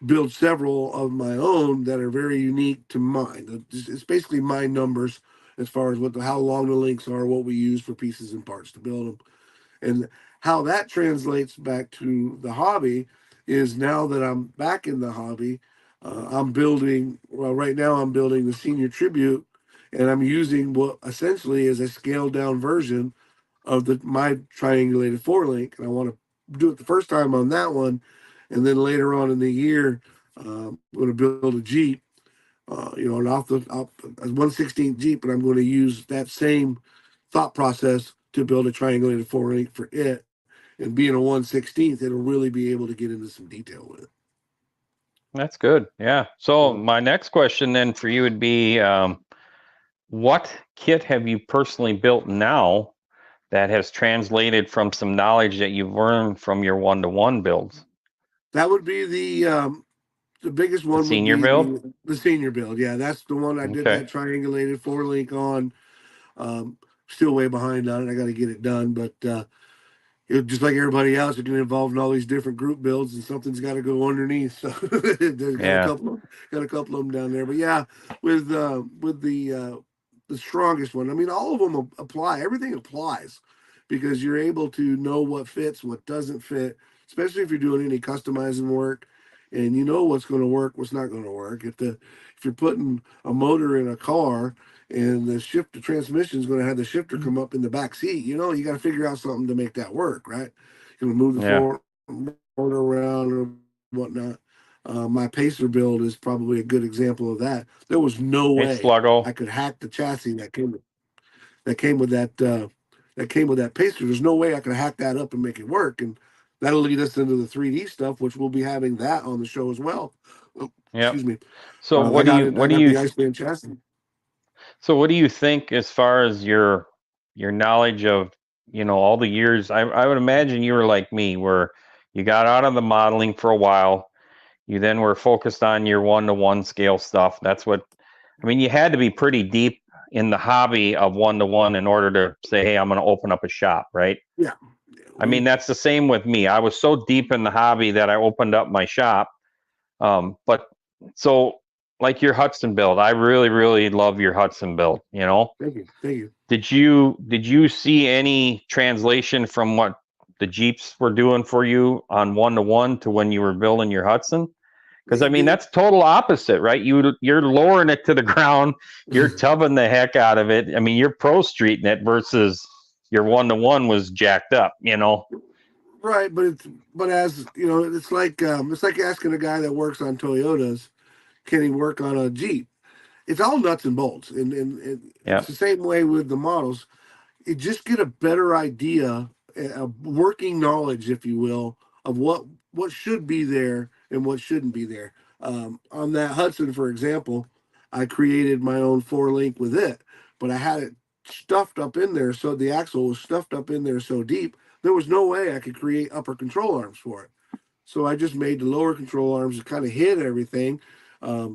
build several of my own that are very unique to mine. It's basically my numbers as far as how long the links are, what we use for pieces and parts to build them, and how that translates back to the hobby is now that I'm back in the hobby, I'm building. Well, right now I'm building the senior tribute, and I'm using what essentially is a scaled down version of my triangulated four link, and I want to do it the first time on that one, and then later on in the year, I'm going to build a Jeep, an off 1/16 Jeep, and I'm going to use that same thought process to build a triangulated four link for it. And being a 1/16, it'll really be able to get into some detail with it. That's good. Yeah. So my next question then for you would be, what kit have you personally built now that has translated from some knowledge that you've learned from your one-to-one builds? That would be the biggest one would senior be build? the senior build. Yeah, that's the one I did Okay. that triangulated four link on. Still way behind on it. I got to get it done, but just like everybody else, it can involve in all these different group builds, and something's got to go underneath. So there's Yeah. got a couple of them down there. But yeah, with the strongest one, I mean, all of them apply. Everything applies because you're able to know what fits, what doesn't fit, especially if you're doing any customizing work, and you know what's going to work, what's not going to work. If you're putting a motor in a car and the transmission is going to have the shifter come up in the back seat, you got to figure out something to make that work, right? You're going to move the Yeah. floor around or whatnot. My Pacer build is probably a good example of that. There was no Hey, way Sluggo. I could hack the chassis that came with that Pacer. There's no way I could hack that up and make it work, and that'll lead us into the 3D stuff, which we'll be having that on the show as well. Oh, Yep. excuse me. So I got the th- Iceman chassis. so what do you think as far as your knowledge of, all the years? I would imagine you were like me, where you got out of the modeling for a while. You then were focused on your one-to-one scale stuff. That's what, I mean, you had to be pretty deep in the hobby of one-to-one in order to say, hey, I'm going to open up a shop, right? Yeah. I mean, that's the same with me. I was so deep in the hobby that I opened up my shop. But so, like your Hudson build, I really, really love your Hudson build. Thank you. Thank you. Did you see any translation from what the Jeeps were doing for you on one-to-one to when you were building your Hudson? Because I mean, that's total opposite, right? You're lowering it to the ground, you're tubbing the heck out of it. I mean, you're pro streeting it versus your one-to-one was jacked up, Right, but as it's like asking a guy that works on Toyotas, can he work on a Jeep? It's all nuts and bolts, and Yeah. it's the same way with the models. You just get a better idea, a working knowledge, if you will, of what should be there and what shouldn't be there. On that Hudson, for example, I created my own four link with it, but I had it stuffed up in there, so the axle was stuffed up in there so deep there was no way I could create upper control arms for it. So I just made the lower control arms to kind of hid everything. A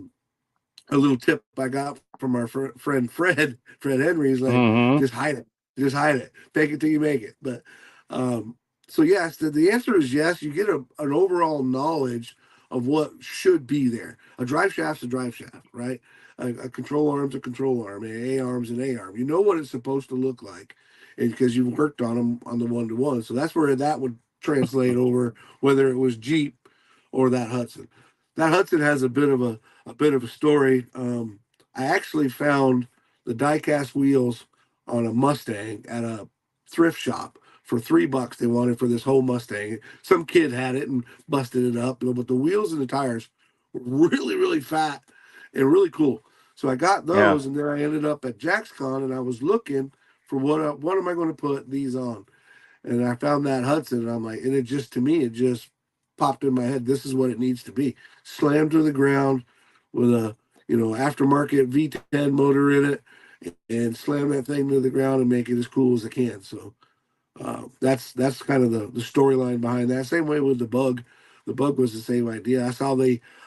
little tip I got from our friend Fred Henry is like, Mm-hmm. just hide it, take it till you make it. But So yes, the answer is yes. You get an overall knowledge of what should be there. A drive shaft's a drive shaft, right? A control arm's a control arm. An A arm's an A arm. You know what it's supposed to look like, and because you've worked on them on the 1-to-1. So that's where that would translate over whether it was Jeep or that Hudson. That Hudson has a bit of a story. I actually found the diecast wheels on a Mustang at a thrift shop for $3 they wanted for this whole Mustang. Some kid had it and busted it up, but the wheels and the tires were really, really fat and really cool. So I got Yeah. those, and then I ended up at JaxCon, and I was looking for what am I going to put these on, and I found that Hudson, and I'm like, and it just to me, it just popped in my head. This is what it needs to be: slammed to the ground with a aftermarket V10 motor in it, and slam that thing to the ground and make it as cool as I can. So that's kind of the storyline behind that. Same way with the Bug. The Bug was the same idea. I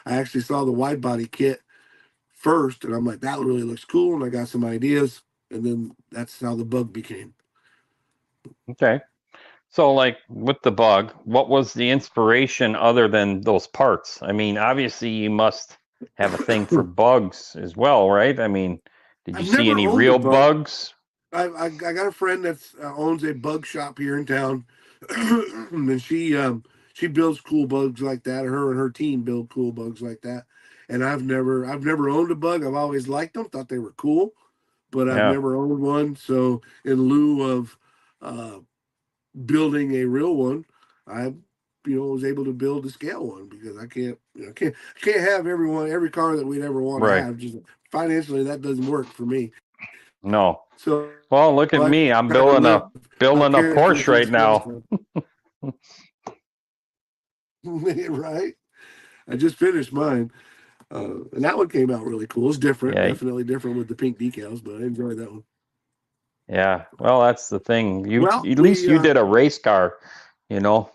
actually saw the wide body kit first, and I'm like, that really looks cool, and I got some ideas, and then that's how the Bug became. Okay. So, like with the Bug, what was the inspiration other than those parts? I mean, obviously you must have a thing for bugs as well, right? I mean, did you I've see never any owned a real Bug. bugs? I got a friend that owns a bug shop here in town, and she builds cool bugs like that. Her and her team build cool bugs like that. And I've never owned a Bug. I've always liked them, thought they were cool, but I've Yeah. never owned one. So in lieu of uh, building a real one, I was able to build a scale one because I can't have every car that we'd ever want to Right. have. Just financially, that doesn't work for me. No. So Well, look at I me. I'm kind of building live a Porsche vicariously right through now. myself. Right? I just finished mine, and that one came out really cool. It's different, Yeah. definitely different with the pink decals, but I enjoyed that one. Yeah. Well, that's the thing. You Well, at least we you did a race car, you know.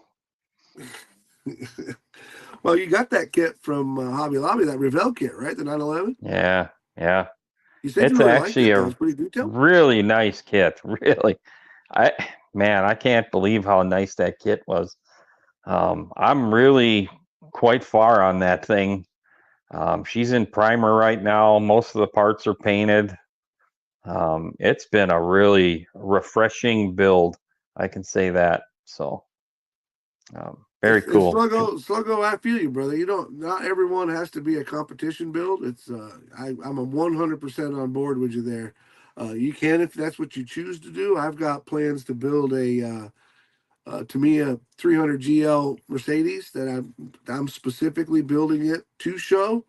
well, you got that kit from Hobby Lobby, that Revell kit, right? The 911. Yeah. Yeah. You said you It's really liked actually it, though. a It's pretty detailed. really nice kit. Really. I Man, I can't believe how nice that kit was. I'm really quite far on that thing. She's in primer right now. Most of the parts are painted. It's been a really refreshing build. I can say that. So, very It's cool. Sluggo. I feel you, brother. You don't. Not everyone has to be a competition build. I'm a 100% on board with you there. You can if that's what you choose to do. I've got plans to build to me a 300 GL Mercedes that I'm specifically building it to show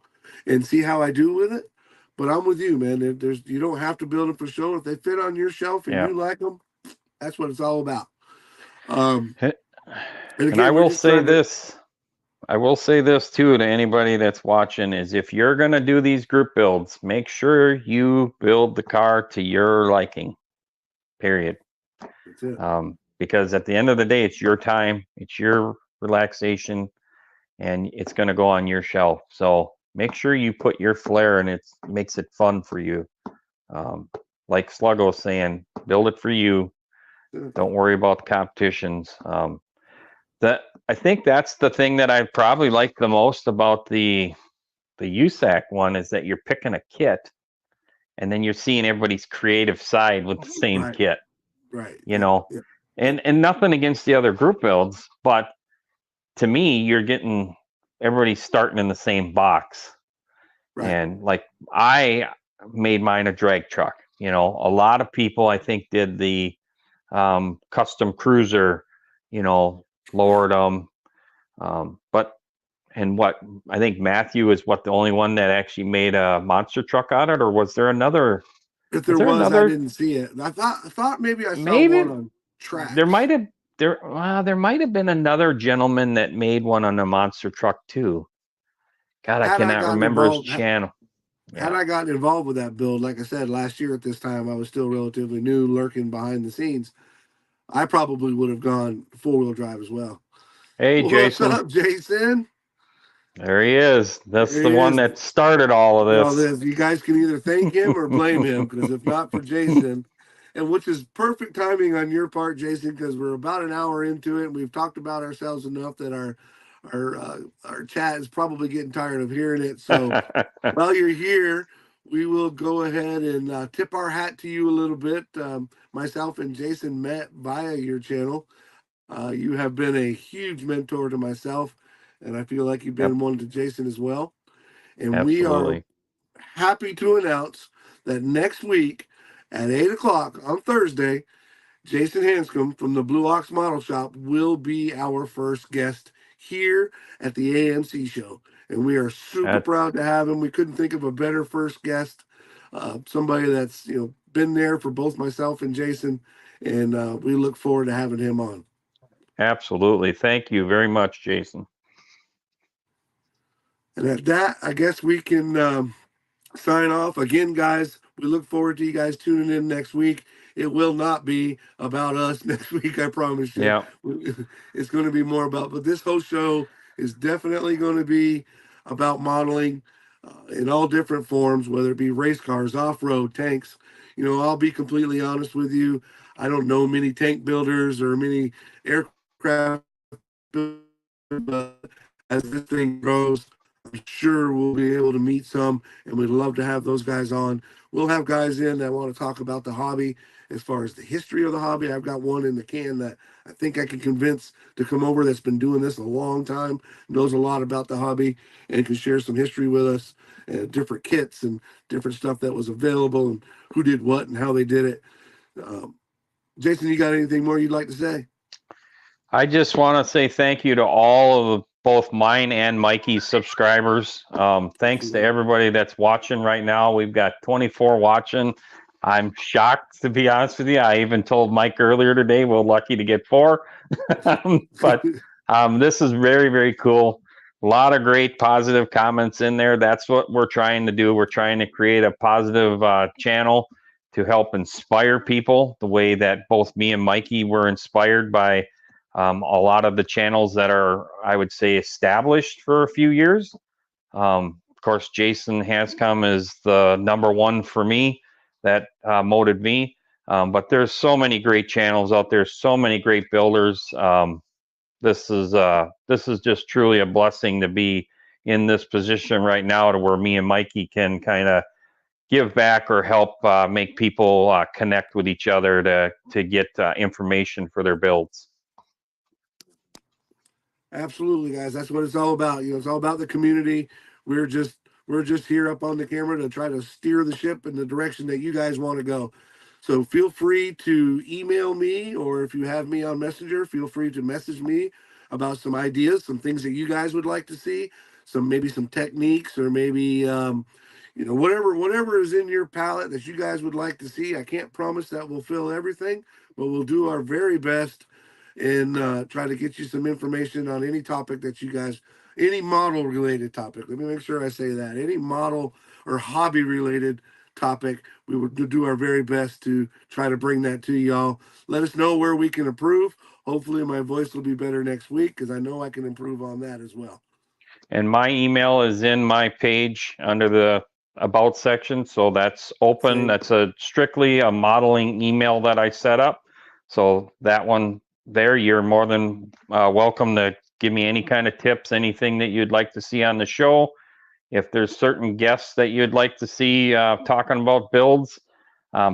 and see how I do with it. But I'm with you, man. You don't have to build them for show. If they fit on your shelf and Yeah. you like them, that's what it's all about. Um, And and I again, we're will just say trying to. this. I will say this too to anybody that's watching is if you're going to do these group builds, make sure you build the car to your liking, period. That's it. Because at the end of the day, it's your time, it's your relaxation, and it's going to go on your shelf. So make sure you put your flair and it makes it fun for you. Like Sluggo was saying, build it for you. Don't worry about the competitions. That I think that's the thing that I probably like the most about the USAC one is that you're picking a kit and then you're seeing everybody's creative side with the same Right. kit, Right. you Yep. know. Yep. And nothing against the other group builds, but to me, you're getting everybody starting in the same box. Right. And like I made mine a drag truck. You know, a lot of people I think did the custom cruiser, you know, lowered them. But and what I think Matthew is what the only one that actually made a monster truck out of it, or was there another? If Was there there was, I another? didn't see it. I thought maybe I saw one Maybe on there tracks. might have there might have been another gentleman that made one on a monster truck too. God, I Had I cannot gotten remember his involved, channel. had Yeah. I gotten involved with that build, like I said last year at this time, I was still relatively new, lurking behind the scenes. I probably would have gone 4-wheel drive as well. Hey, What's Jason. up, Jason? There he is. That's There the he one is. that started all of All this. this. You guys can either thank him or blame him, because if not for Jason, and which is perfect timing on your part, Jason, because we're about an hour into it, and we've talked about ourselves enough that our chat is probably getting tired of hearing it. So while you're here, we will go ahead and tip our hat to you a little bit. Myself and Jason met via your channel. You have been a huge mentor to myself, and I feel like you've been one to Jason as well. And we are happy to announce that next week at 8 o'clock on Thursday, Jason Hanscom from the Blue Ox Model Shop will be our first guest here at the AMC show. And we are super proud to have him. We couldn't think of a better first guest. Somebody that's been there for both myself and Jason, and we look forward to having him on. Absolutely. Thank you very much, Jason. And at that, I guess we can sign off. Again, guys, we look forward to you guys tuning in next week. It will not be about us next week, I promise you. Yeah. It's going to be more about, but this whole show is definitely going to be about modeling in all different forms, whether it be race cars, off-road, tanks. I'll be completely honest with you. I don't know many tank builders or many aircraft builders, but as this thing grows, I'm sure we'll be able to meet some, and we'd love to have those guys on. We'll have guys in that want to talk about the hobby as far as the history of the hobby. I've got one in the can that I think I can convince to come over that's been doing this a long time, knows a lot about the hobby, and can share some history with us, and different kits and different stuff that was available and who did what and how they did it. Jason, you got anything more you'd like to say? I just want to say thank you to all of both mine and Mikey's subscribers. Thanks to everybody that's watching right now. We've got 24 watching. I'm shocked, to be honest with you. I even told Mike earlier today we're lucky to get 4. But this is very, very cool. A lot of great positive comments in there. That's what we're trying to do. We're trying to create a positive channel to help inspire people the way that both me and Mikey were inspired by a lot of the channels that are, I would say, established for a few years. Of course, Jason Hanscom is the #1 for me that motivated me. But there's so many great channels out there, so many great builders. This is just truly a blessing to be in this position right now, to where me and Mikey can kind of give back or help make people connect with each other to get information for their builds. Absolutely, guys. That's what it's all about. It's all about the community. We're just here up on the camera to try to steer the ship in the direction that you guys want to go. So feel free to email me, or if you have me on Messenger, feel free to message me about some ideas, some things that you guys would like to see, maybe some techniques, or maybe whatever is in your palette that you guys would like to see. I can't promise that we'll fill everything, but we'll do our very best and try to get you some information on any topic that you guys, any model related topic. Let me make sure I say that. Any model or hobby related topic, we would do our very best to try to bring that to y'all. Let us know where we can improve. Hopefully my voice will be better next week, because I know I can improve on that as well. And my email is in my page under the About section. So that's open. Same. That's strictly a modeling email that I set up. So that one there, you're more than welcome to give me any kind of tips, anything that you'd like to see on the show. If there's certain guests that you'd like to see talking about builds,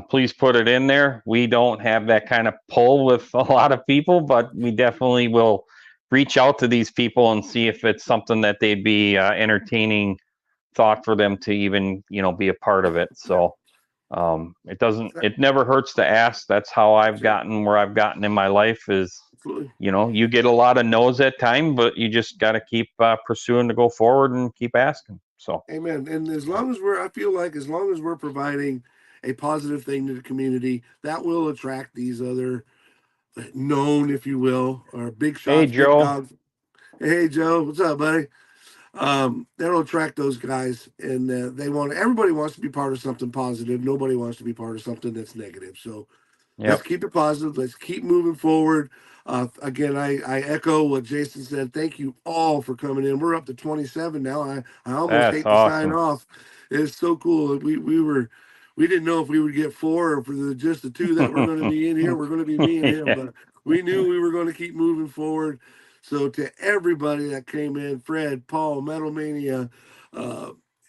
please put it in there. We don't have that kind of pull with a lot of people, but we definitely will reach out to these people and see if it's something that they'd be entertaining thought for them to even be a part of it. So it never hurts to ask. That's how I've gotten where I've gotten in my life. Is you get a lot of no's at time, but you just got to keep pursuing to go forward and keep asking. So amen. And as long as we're providing a positive thing to the community, that will attract these other known, if you will, or big shots. Hey, Joe. Big dogs. Hey, Joe. What's up, buddy? That'll attract those guys, and everybody wants to be part of something positive. Nobody wants to be part of something that's negative. So let's keep it positive. Let's keep moving forward. Again, I echo what Jason said. Thank you all for coming in. We're up to 27 now. I almost hate to sign off. It's so cool. we didn't know if we would get 4 or for just the 2 that were going to be in here. We're going to be me and him, but we knew we were going to keep moving forward. So to everybody that came in, Fred, Paul, Metal Mania,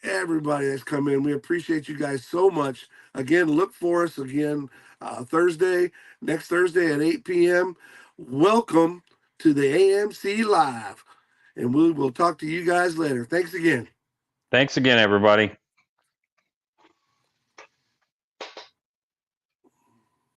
everybody that's come in, we appreciate you guys so much. Again, look for us again next Thursday at 8 p.m. Welcome to the AMC Live, and we will talk to you guys later. Thanks again. Thanks again, everybody.